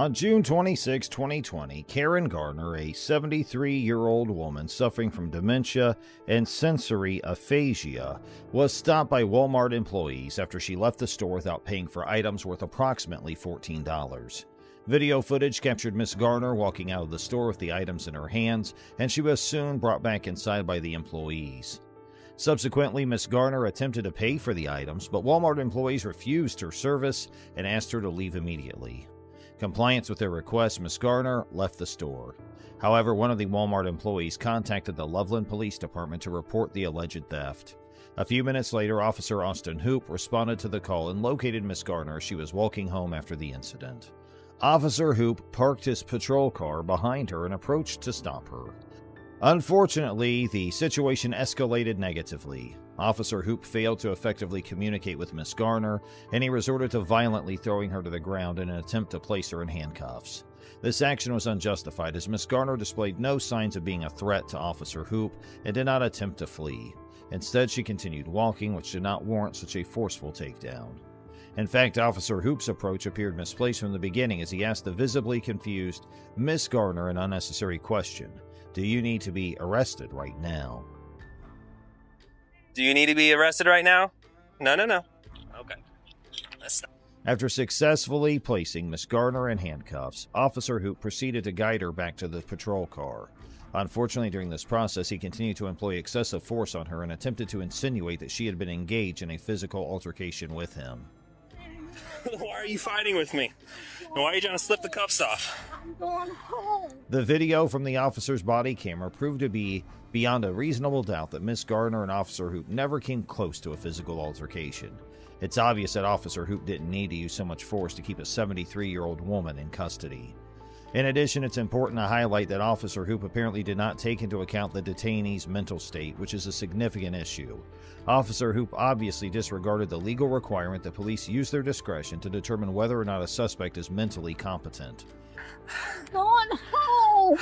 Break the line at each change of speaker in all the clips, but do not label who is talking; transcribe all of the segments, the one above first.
On June 26, 2020, Karen Garner, a 73-year-old woman suffering from dementia and sensory aphasia, was stopped by Walmart employees after she left the store without paying for items worth approximately $14. Video footage captured Miss Garner walking out of the store with the items in her hands, and she was soon brought back inside by the employees. Subsequently, Miss Garner attempted to pay for the items, but Walmart employees refused her service and asked her to leave immediately. Compliance with their request, Miss Garner left the store. However, one of the Walmart employees contacted the Loveland Police Department to report the alleged theft. A few minutes later, Officer Austin Hoop responded to the call and located Miss Garner as she was walking home after the incident. Officer Hoop parked his patrol car behind her and approached to stop her. Unfortunately, the situation escalated negatively. Officer Hoop failed to effectively communicate with Miss Garner, and he resorted to violently throwing her to the ground in an attempt to place her in handcuffs. This action was unjustified, as Miss Garner displayed no signs of being a threat to Officer Hoop and did not attempt to flee. Instead, she continued walking, which did not warrant such a forceful takedown. In fact, Officer Hoop's approach appeared misplaced from the beginning as he asked the visibly confused Miss Garner an unnecessary question. Do you need to be arrested right now?
Do you need to be arrested right now? No. Okay. Let's stop.
After successfully placing Miss Garner in handcuffs, Officer Hoop proceeded to guide her back to the patrol car. Unfortunately, during this process, he continued to employ excessive force on her and attempted to insinuate that she had been engaged in a physical altercation with him.
Why are you fighting with me? And why are you trying to slip the cuffs off?
I'm going home.
The video from the officer's body camera proved to be beyond a reasonable doubt that Miss Garner and Officer Hoop never came close to a physical altercation. It's obvious that Officer Hoop didn't need to use so much force to keep a 73-year-old woman in custody. In addition, it's important to highlight that Officer Hoop apparently did not take into account the detainee's mental state, which is a significant issue. Officer Hoop obviously disregarded the legal requirement that police use their discretion to determine whether or not a suspect is mentally competent.
I'm going home.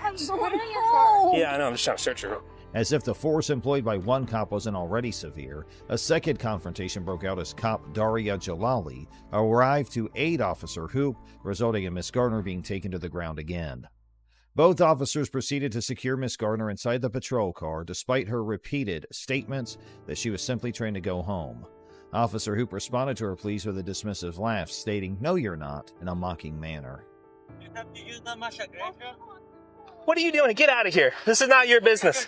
I'm going home.
Yeah, I know. I'm just trying to search her.
As if the force employed by one cop wasn't already severe, a second confrontation broke out as cop Daria Jalali arrived to aid Officer Hoop, resulting in Miss Garner being taken to the ground again. Both officers proceeded to secure Miss Garner inside the patrol car, despite her repeated statements that she was simply trying to go home. Officer Hoop responded to her pleas with a dismissive laugh, stating, "No, you're not," in a mocking manner.
You have to use that much aggression?
What are you doing? Get out of here. This is not your business.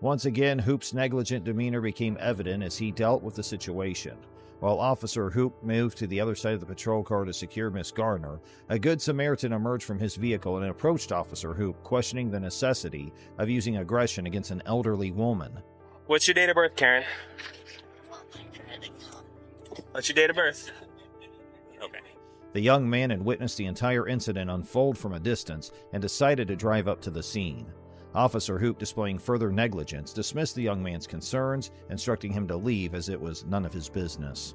Once again, Hoop's negligent demeanor became evident as he dealt with the situation. While Officer Hoop moved to the other side of the patrol car to secure Miss Garner, a Good Samaritan emerged from his vehicle and approached Officer Hoop, questioning the necessity of using aggression against an elderly woman.
What's your date of birth, Karen? What's your date of birth? Okay.
The young man had witnessed the entire incident unfold from a distance and decided to drive up to the scene. Officer Hoop, displaying further negligence, dismissed the young man's concerns, instructing him to leave as it was none of his business.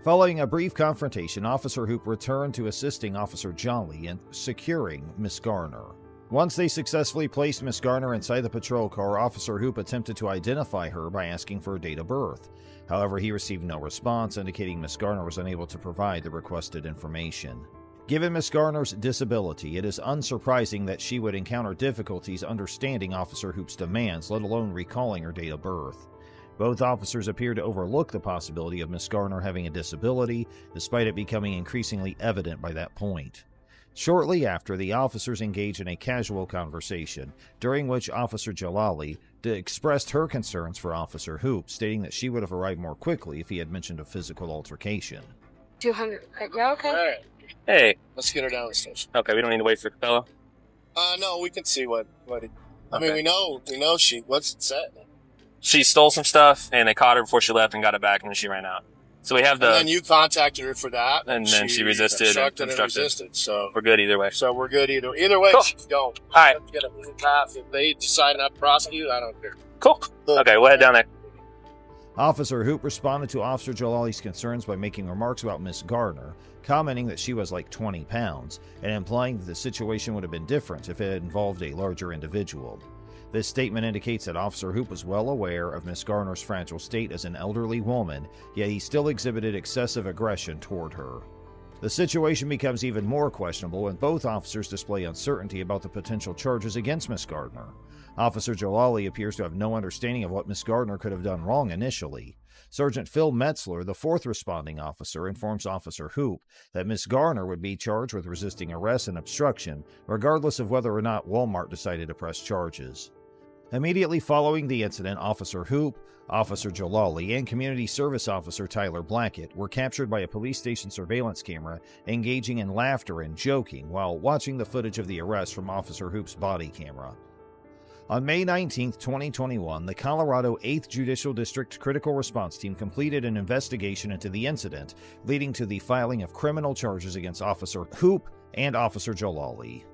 Following a brief confrontation, Officer Hoop returned to assisting Officer Jolly in securing Miss Garner. Once they successfully placed Miss Garner inside the patrol car, Officer Hoop attempted to identify her by asking for her date of birth. However, he received no response, indicating Miss Garner was unable to provide the requested information. Given Miss Garner's disability, it is unsurprising that she would encounter difficulties understanding Officer Hoop's demands, let alone recalling her date of birth. Both officers appeared to overlook the possibility of Miss Garner having a disability, despite it becoming increasingly evident by that point. Shortly after, the officers engaged in a casual conversation, during which Officer Jalali expressed her concerns for Officer Hoop, stating that she would have arrived more quickly if he had mentioned a physical altercation.
200. Yeah, okay.
All right,
Hey.
let's get her down the stairs.
Okay, we don't need to wait for Capella.
No, we can see what he, I
Okay.
mean, we know what's it said.
She stole some stuff, and they caught her before she left and got it back, and then she ran out. So we have
And then you contacted her for that.
And then she resisted and
Obstructed and
obstructed.
resisted. So
We're good either way.
we're good either way.
Cool.
She's going.
All right.
Let's get a blue path. If they decide not to prosecute, I don't care.
Cool. Okay, we'll head down there.
Officer Hoop responded to Officer Jalali's concerns by making remarks about Miss Garner, commenting that she was like 20 pounds, and implying that the situation would have been different if it had involved a larger individual. This statement indicates that Officer Hoop was well aware of Miss Garner's fragile state as an elderly woman, yet he still exhibited excessive aggression toward her. The situation becomes even more questionable when both officers display uncertainty about the potential charges against Miss Gardner. Officer Jalali appears to have no understanding of what Miss Gardner could have done wrong initially. Sergeant Phil Metzler, the fourth responding officer, informs Officer Hoop that Miss Garner would be charged with resisting arrest and obstruction, regardless of whether or not Walmart decided to press charges. Immediately following the incident, Officer Hoop, Officer Jalali, and Community Service Officer Tyler Blackett were captured by a police station surveillance camera engaging in laughter and joking while watching the footage of the arrest from Officer Hoop's body camera. On May 19, 2021, the Colorado 8th Judicial District Critical Response Team completed an investigation into the incident, leading to the filing of criminal charges against Officer Hoop and Officer Jalali.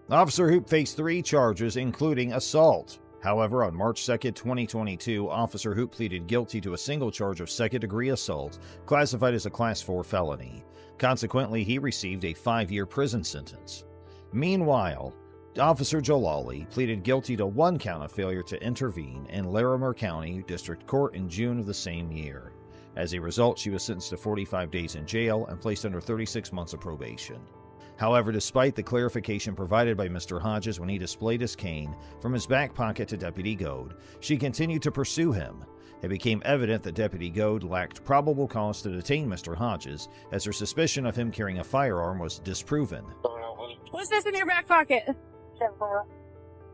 Officer Hoop faced 3 charges, including assault. However, on March 2, 2022, Officer Hoop pleaded guilty to a single charge of second-degree assault, classified as a Class 4 felony. Consequently, he received a 5-year prison sentence. Meanwhile, Officer Jalali pleaded guilty to 1 count of failure to intervene in Larimer County District Court in June of the same year. As a result, she was sentenced to 45 days in jail and placed under 36 months of probation. However, despite the clarification provided by Mr. Hodges when he displayed his cane from his back pocket to Deputy Goad, she continued to pursue him. It became evident that Deputy Goad lacked probable cause to detain Mr. Hodges, as her suspicion of him carrying a firearm was disproven.
What's this in your back pocket?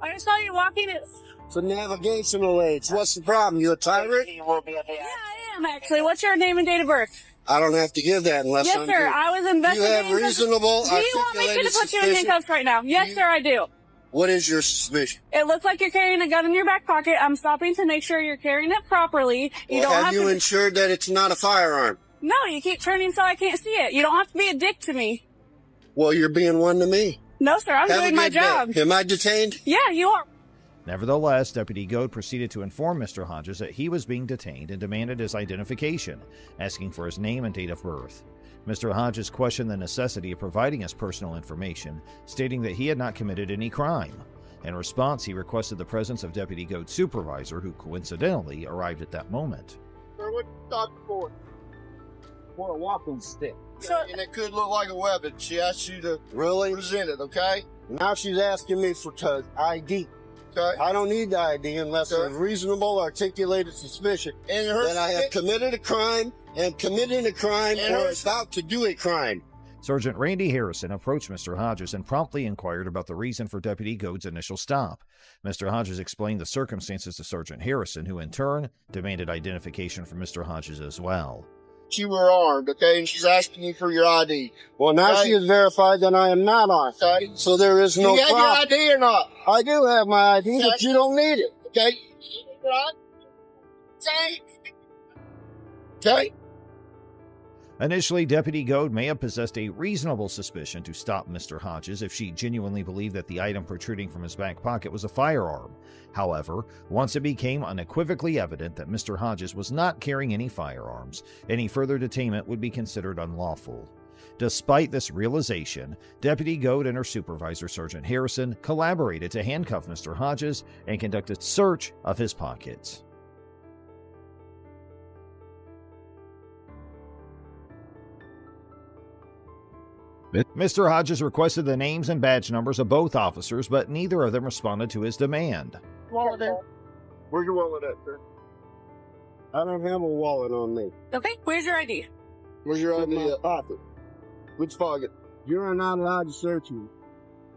I saw you walking it.
For navigational aids. What's the problem? You a tyrant?
Yeah, I am actually. What's your name and date of birth?
I don't have to give that unless
Yes,
I'm
sir. I was investigating.
You have reasonable,
Do you want me to
articulated
put you in
suspicion?
handcuffs right now? Yes, sir, I do.
What is your suspicion?
It looks like you're carrying a gun in your back pocket. I'm stopping to make sure you're carrying it properly. You don't
have
have
you
to.
ensured that it's not a firearm?
No, you keep turning so I can't see it. You don't have to be a dick to me.
Well, you're being one to me.
No, sir, I'm
Have a
doing my
good day.
job.
Am I detained?
Yeah, you are.
Nevertheless, Deputy Goad proceeded to inform Mr. Hodges that he was being detained and demanded his identification, asking for his name and date of birth. Mr. Hodges questioned the necessity of providing his personal information, stating that he had not committed any crime. In response, he requested the presence of Deputy Goad's supervisor, who coincidentally arrived at that moment.
Sir, what you talking for?
For a walking stick.
And it could look like a weapon. She asked you to present it, okay? Now she's asking me for ID. Okay. I don't need the ID unless there's reasonable, articulated suspicion that I have committed a crime, and committing a crime, or about to do a crime.
Sergeant Randy Harrison approached Mr. Hodges and promptly inquired about the reason for Deputy Goad's initial stop. Mr. Hodges explained the circumstances to Sergeant Harrison, who in turn demanded identification from Mr. Hodges as well.
You were armed, okay, and she's asking you for your ID. Well, now she has verified that I am not armed, okay? So there is no problem. You have your ID or not? I do have my ID, but you don't need it, okay? Okay?
Initially, Deputy Goad may have possessed a reasonable suspicion to stop Mr. Hodges if she genuinely believed that the item protruding from his back pocket was a firearm. However, once it became unequivocally evident that Mr. Hodges was not carrying any firearms, any further detainment would be considered unlawful. Despite this realization, Deputy Goad and her supervisor, Sergeant Harrison, collaborated to handcuff Mr. Hodges and conduct a search of his pockets. Mr. Hodges requested the names and badge numbers of both officers, but neither of them responded to his demand.
Wallet in. Where's your wallet at, sir? I don't have a wallet on me.
Okay, where's your ID?
Where's your ID at? Pocket. Which pocket? You're not allowed to search me.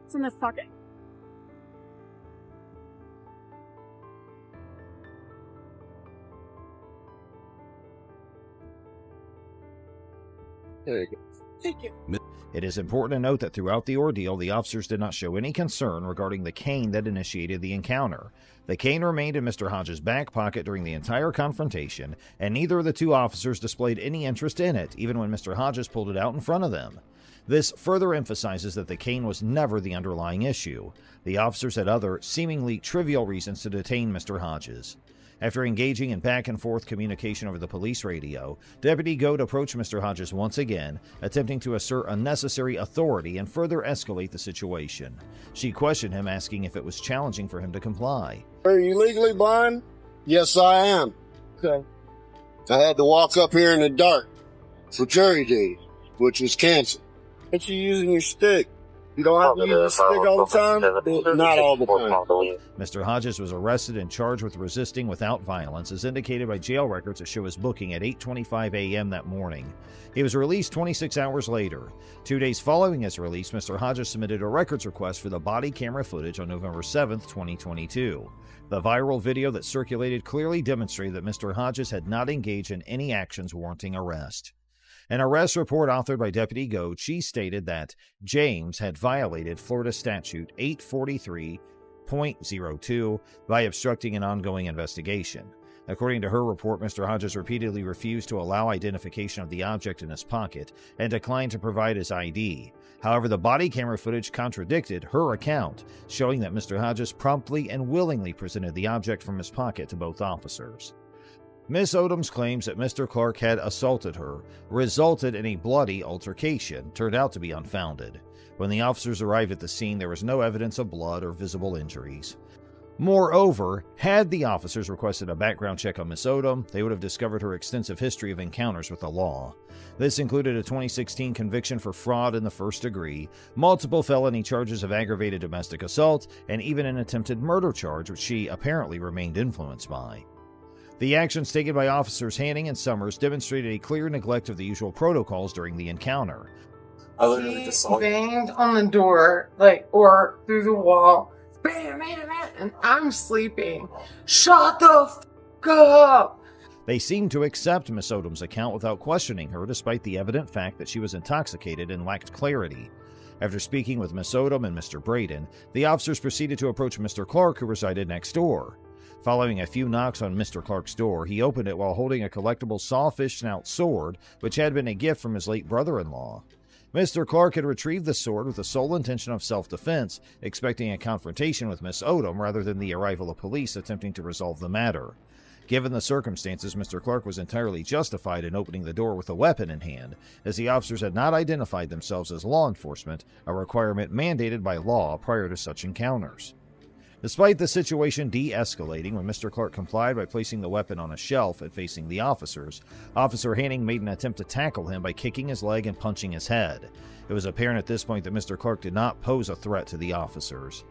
It's in this pocket.
There you go.
Thank you.
It is important to note that throughout the ordeal, the officers did not show any concern regarding the cane that initiated the encounter. The cane remained in Mr. Hodges' back pocket during the entire confrontation, and neither of the two officers displayed any interest in it, even when Mr. Hodges pulled it out in front of them. This further emphasizes that the cane was never the underlying issue. The officers had other, seemingly trivial reasons to detain Mr. Hodges. After engaging in back-and-forth communication over the police radio, Deputy Goad approached Mr. Hodges once again, attempting to assert unnecessary authority and further escalate the situation. She questioned him, asking if it was challenging for him to comply.
Are you legally blind? Yes, I am. Okay. I had to walk up here in the dark for jury duty. which was cancer. But you're using your stick. You don't have to use your stick all the time? Not all the time.
Mr. Hodges was arrested and charged with resisting without violence, as indicated by jail records that show his booking at 8:25 a.m. that morning. He was released 26 hours later. 2 days following his release, Mr. Hodges submitted a records request for the body camera footage on November 7, 2022. The viral video that circulated clearly demonstrated that Mr. Hodges had not engaged in any actions warranting arrest. An arrest report authored by Deputy Goad, she stated that James had violated Florida Statute 843.02 by obstructing an ongoing investigation. According to her report, Mr. Hodges repeatedly refused to allow identification of the object in his pocket and declined to provide his ID. However, the body camera footage contradicted her account, showing that Mr. Hodges promptly and willingly presented the object from his pocket to both officers. Miss Odom's claims that Mr. Clark had assaulted her resulted in a bloody altercation turned out to be unfounded. When the officers arrived at the scene, there was no evidence of blood or visible injuries. Moreover, had the officers requested a background check on Miss Odom, they would have discovered her extensive history of encounters with the law. This included a 2016 conviction for fraud in the first degree, multiple felony charges of aggravated domestic assault, and even an attempted murder charge, which she apparently remained influenced by. The actions taken by Officers Hanning and Summers demonstrated a clear neglect of the usual protocols during the encounter.
He banged on the door, or through the wall. Bam, bam, bam, and I'm sleeping. Shut the f*** up!
They seemed to accept Miss Odom's account without questioning her, despite the evident fact that she was intoxicated and lacked clarity. After speaking with Miss Odom and Mr. Braden, the officers proceeded to approach Mr. Clark, who resided next door. Following a few knocks on Mr. Clark's door, he opened it while holding a collectible sawfish snout sword, which had been a gift from his late brother-in-law. Mr. Clark had retrieved the sword with the sole intention of self-defense, expecting a confrontation with Miss Odom rather than the arrival of police attempting to resolve the matter. Given the circumstances, Mr. Clark was entirely justified in opening the door with a weapon in hand, as the officers had not identified themselves as law enforcement, a requirement mandated by law prior to such encounters. Despite the situation de-escalating when Mr. Clark complied by placing the weapon on a shelf and facing the officers, Officer Hanning made an attempt to tackle him by kicking his leg and punching his head. It was apparent at this point that Mr. Clark did not pose a threat to the officers.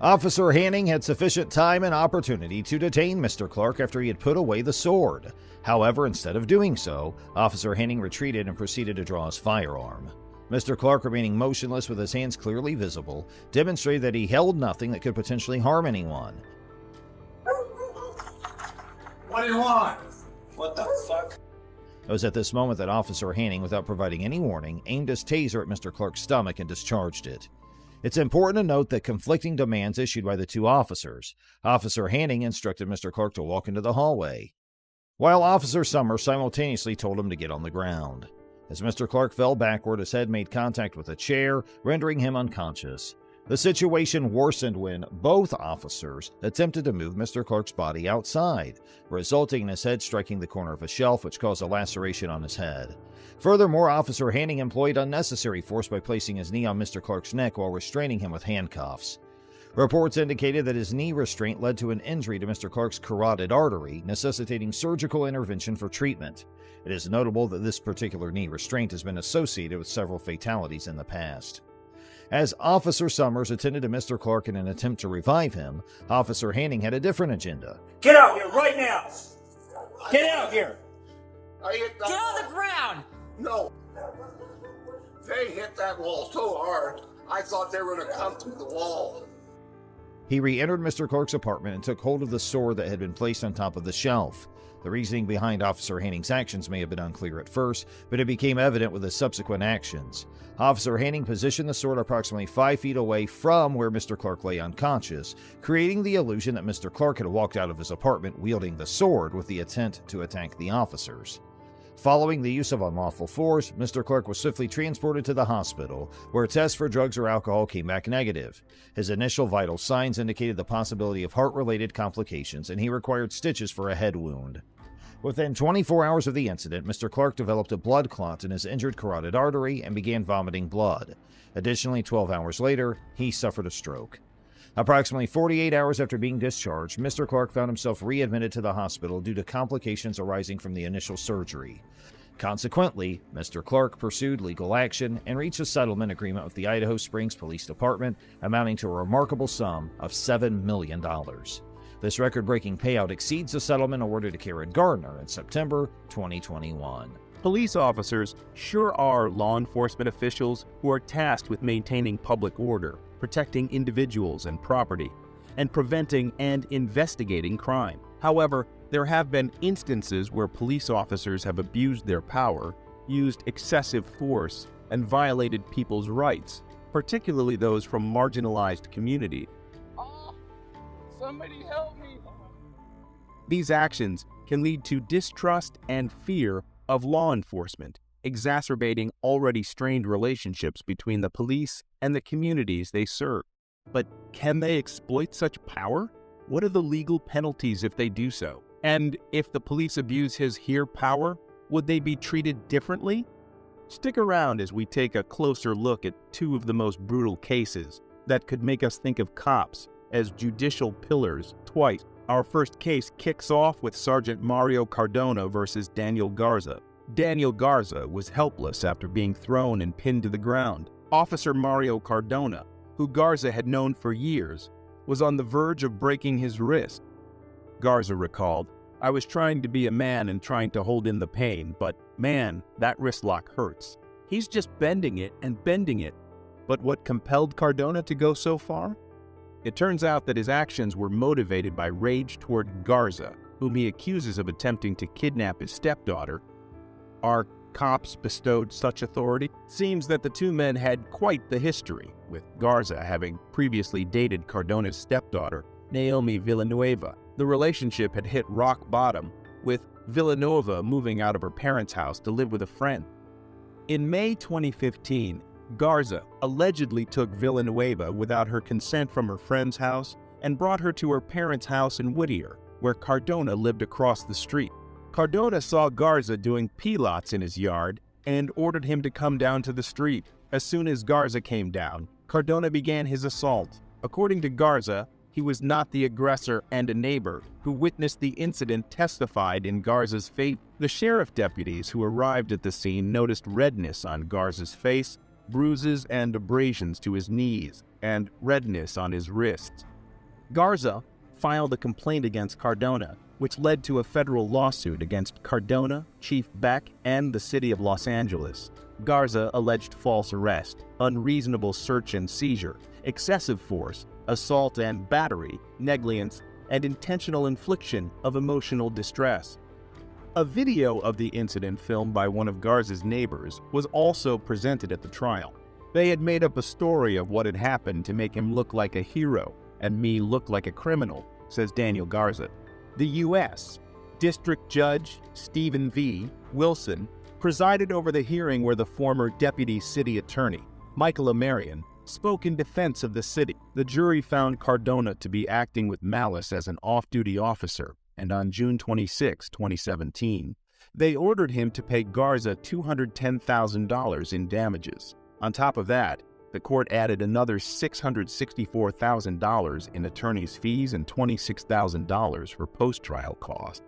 Officer Hanning had sufficient time and opportunity to detain Mr. Clark after he had put away the sword. However, instead of doing so, Officer Hanning retreated and proceeded to draw his firearm. Mr. Clark, remaining motionless with his hands clearly visible, demonstrated that he held nothing that could potentially harm anyone.
What do you want? What the fuck?
It was at this moment that Officer Hanning, without providing any warning, aimed his taser at Mr. Clark's stomach and discharged it. It's important to note that conflicting demands issued by the two officers. Officer Hanning instructed Mr. Clark to walk into the hallway, while Officer Summers simultaneously told him to get on the ground. As Mr. Clark fell backward, his head made contact with a chair, rendering him unconscious. The situation worsened when both officers attempted to move Mr. Clark's body outside, resulting in his head striking the corner of a shelf, which caused a laceration on his head. Furthermore, Officer Hanning employed unnecessary force by placing his knee on Mr. Clark's neck while restraining him with handcuffs. Reports indicated that his knee restraint led to an injury to Mr. Clark's carotid artery, necessitating surgical intervention for treatment. It is notable that this particular knee restraint has been associated with several fatalities in the past. As Officer Summers attended to Mr. Clark in an attempt to revive him, Officer Hanning had a different agenda.
Get out here right now! Get out here!
Get on the ground!
No. They hit that wall so hard, I thought they were going to come through the wall.
He re-entered Mr. Clark's apartment and took hold of the sword that had been placed on top of the shelf. The reasoning behind Officer Hanning's actions may have been unclear at first, but it became evident with his subsequent actions. Officer Hanning positioned the sword approximately 5 feet away from where Mr. Clark lay unconscious, creating the illusion that Mr. Clark had walked out of his apartment wielding the sword with the intent to attack the officers. Following the use of unlawful force, Mr. Clark was swiftly transported to the hospital, where tests for drugs or alcohol came back negative. His initial vital signs indicated the possibility of heart-related complications, and he required stitches for a head wound. Within 24 hours of the incident, Mr. Clark developed a blood clot in his injured carotid artery and began vomiting blood. Additionally, 12 hours later, he suffered a stroke. Approximately 48 hours after being discharged, Mr. Clark found himself readmitted to the hospital due to complications arising from the initial surgery. Consequently, Mr. Clark pursued legal action and reached a settlement agreement with the Idaho Springs Police Department amounting to a remarkable sum of $7 million. This record-breaking payout exceeds the settlement awarded to Karen Gardner in September 2021.
Police officers sure are law enforcement officials who are tasked with maintaining public order, protecting individuals and property, and preventing and investigating crime. However, there have been instances where police officers have abused their power, used excessive force, and violated people's rights, particularly those from marginalized communities.
Oh, somebody help me.
These actions can lead to distrust and fear of law enforcement, exacerbating already strained relationships between the police and the communities they serve. But can they exploit such power? What are the legal penalties if they do so? And if the police abuse his here power, would they be treated differently? Stick around as we take a closer look at two of the most brutal cases that could make us think of cops as judicial pillars twice. Our first case kicks off with Sergeant Mario Cardona versus Daniel Garza. Daniel Garza was helpless after being thrown and pinned to the ground. Officer Mario Cardona, who Garza had known for years, was on the verge of breaking his wrist. Garza recalled, "I was trying to be a man and trying to hold in the pain, but man, that wrist lock hurts." He's just bending it and bending it. But what compelled Cardona to go so far? It turns out that his actions were motivated by rage toward Garza, whom he accuses of attempting to kidnap his stepdaughter. Are cops bestowed such authority? Seems that the two men had quite the history, with Garza having previously dated Cardona's stepdaughter, Naomi Villanueva. The relationship had hit rock bottom, with Villanueva moving out of her parents' house to live with a friend. In May 2015, Garza allegedly took Villanueva without her consent from her friend's house and brought her to her parents' house in Whittier, where Cardona lived across the street. Cardona saw Garza doing pilates in his yard and ordered him to come down to the street. As soon as Garza came down, Cardona began his assault. According to Garza, he was not the aggressor, and a neighbor who witnessed the incident testified in Garza's favor. The sheriff deputies who arrived at the scene noticed redness on Garza's face, bruises and abrasions to his knees, and redness on his wrists. Garza filed a complaint against Cardona, which led to a federal lawsuit against Cardona, Chief Beck, and the city of Los Angeles. Garza alleged false arrest, unreasonable search and seizure, excessive force, assault and battery, negligence, and intentional infliction of emotional distress. A video of the incident filmed by one of Garza's neighbors was also presented at the trial. They had made up a story of what had happened to make him look like a hero and me look like a criminal, says Daniel Garza. The U.S. District Judge Stephen V. Wilson presided over the hearing where the former deputy city attorney, Michael Amarian, spoke in defense of the city. The jury found Cardona to be acting with malice as an off-duty officer, and on June 26, 2017, they ordered him to pay Garza $210,000 in damages. On top of that, the court added another $664,000 in attorney's fees and $26,000 for post-trial costs.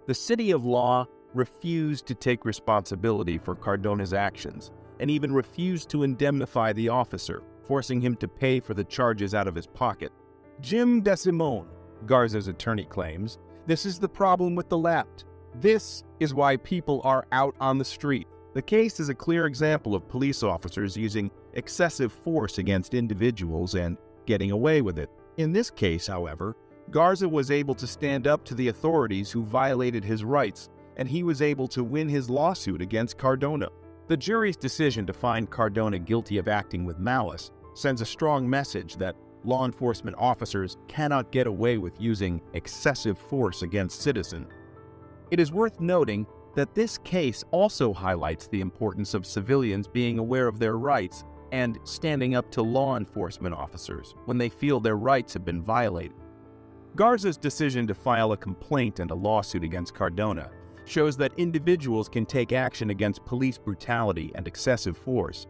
The City of Law refused to take responsibility for Cardona's actions and even refused to indemnify the officer, forcing him to pay for the charges out of his pocket. Jim DeSimone, Garza's attorney, claims, "This is the problem with the left. This is why people are out on the street." The case is a clear example of police officers using excessive force against individuals and getting away with it. In this case, however, Garza was able to stand up to the authorities who violated his rights, and he was able to win his lawsuit against Cardona. The jury's decision to find Cardona guilty of acting with malice sends a strong message that law enforcement officers cannot get away with using excessive force against citizens. It is worth noting that this case also highlights the importance of civilians being aware of their rights and standing up to law enforcement officers when they feel their rights have been violated. Garza's decision to file a complaint and a lawsuit against Cardona shows that individuals can take action against police brutality and excessive force.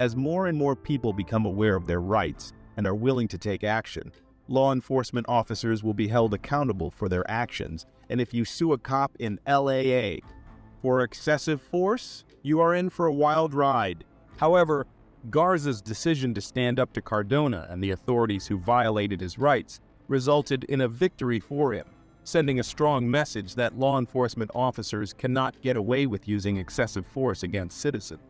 As more and more people become aware of their rights and are willing to take action, law enforcement officers will be held accountable for their actions, and if you sue a cop in LAA, For excessive force, you are in for a wild ride. However, Garza's decision to stand up to Cardona and the authorities who violated his rights resulted in a victory for him, sending a strong message that law enforcement officers cannot get away with using excessive force against citizens.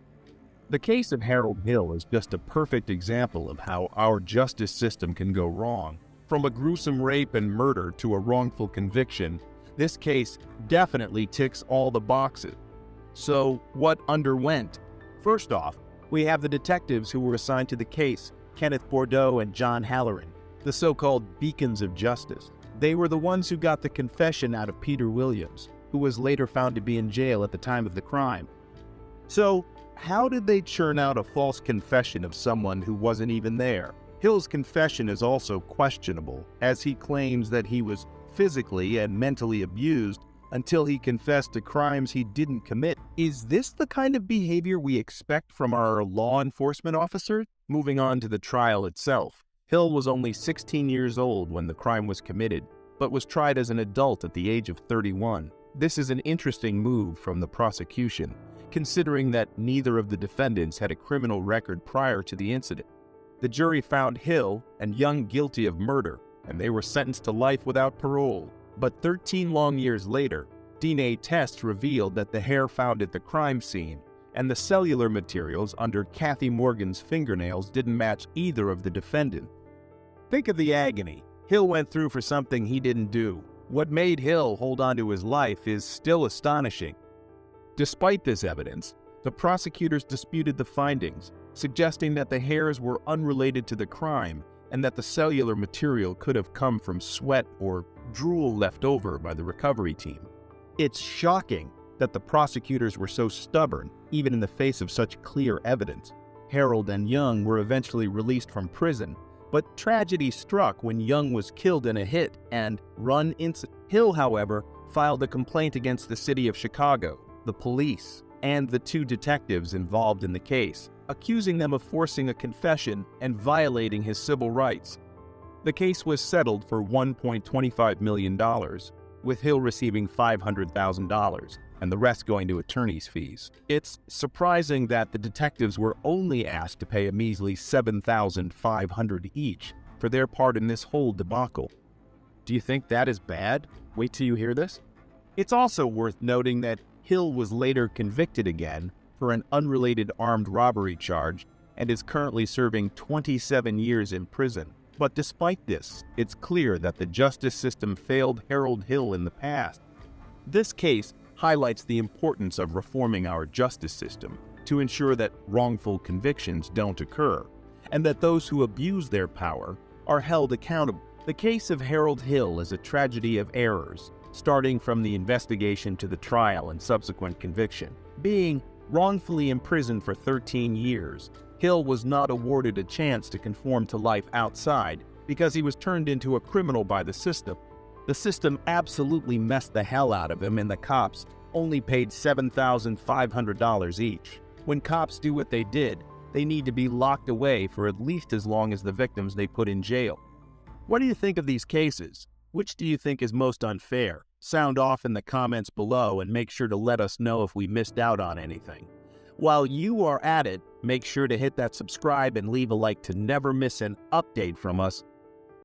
The case of Harold Hill is just a perfect example of how our justice system can go wrong. From a gruesome rape and murder to a wrongful conviction, this case definitely ticks all the boxes. So, what underwent? First off, we have the detectives who were assigned to the case, Kenneth Bordeaux and John Halloran, the so-called beacons of justice. They were the ones who got the confession out of Peter Williams, who was later found to be in jail at the time of the crime. So, how did they churn out a false confession of someone who wasn't even there? Hill's confession is also questionable, as he claims that he was physically and mentally abused until he confessed to crimes he didn't commit. Is this the kind of behavior we expect from our law enforcement officers? Moving on to the trial itself. Hill was only 16 years old when the crime was committed, but was tried as an adult at the age of 31. This is an interesting move from the prosecution, considering that neither of the defendants had a criminal record prior to the incident. The jury found Hill and Young guilty of murder, and they were sentenced to life without parole. But 13 long years later, DNA tests revealed that the hair found at the crime scene and the cellular materials under Kathy Morgan's fingernails didn't match either of the defendants. Think of the agony Hill went through for something he didn't do. What made Hill hold on to his life is still astonishing. Despite this evidence, the prosecutors disputed the findings, suggesting that the hairs were unrelated to the crime and that the cellular material could have come from sweat or drool left over by the recovery team. It's shocking that the prosecutors were so stubborn, even in the face of such clear evidence. Harold and Young were eventually released from prison, but tragedy struck when Young was killed in a hit and run incident. Hill, however, filed a complaint against the city of Chicago, the police, and the two detectives involved in the case, accusing them of forcing a confession and violating his civil rights. The case was settled for $1.25 million, with Hill receiving $500,000 and the rest going to attorney's fees. It's surprising that the detectives were only asked to pay a measly $7,500 each for their part in this whole debacle. Do you think that is bad? Wait till you hear this. It's also worth noting that Hill was later convicted again for an unrelated armed robbery charge and is currently serving 27 years in prison. But despite this, it's clear that the justice system failed Harold Hill in the past. This case highlights the importance of reforming our justice system to ensure that wrongful convictions don't occur, and that those who abuse their power are held accountable. The case of Harold Hill is a tragedy of errors, starting from the investigation to the trial and subsequent conviction. Being wrongfully imprisoned for 13 years, Hill was not awarded a chance to conform to life outside because he was turned into a criminal by the system. The system absolutely messed the hell out of him, and the cops only paid $7,500 each. When cops do what they did, they need to be locked away for at least as long as the victims they put in jail. What do you think of these cases? Which do you think is most unfair? Sound off in the comments below and make sure to let us know if we missed out on anything. While you are at it, make sure to hit that subscribe and leave a like to never miss an update from us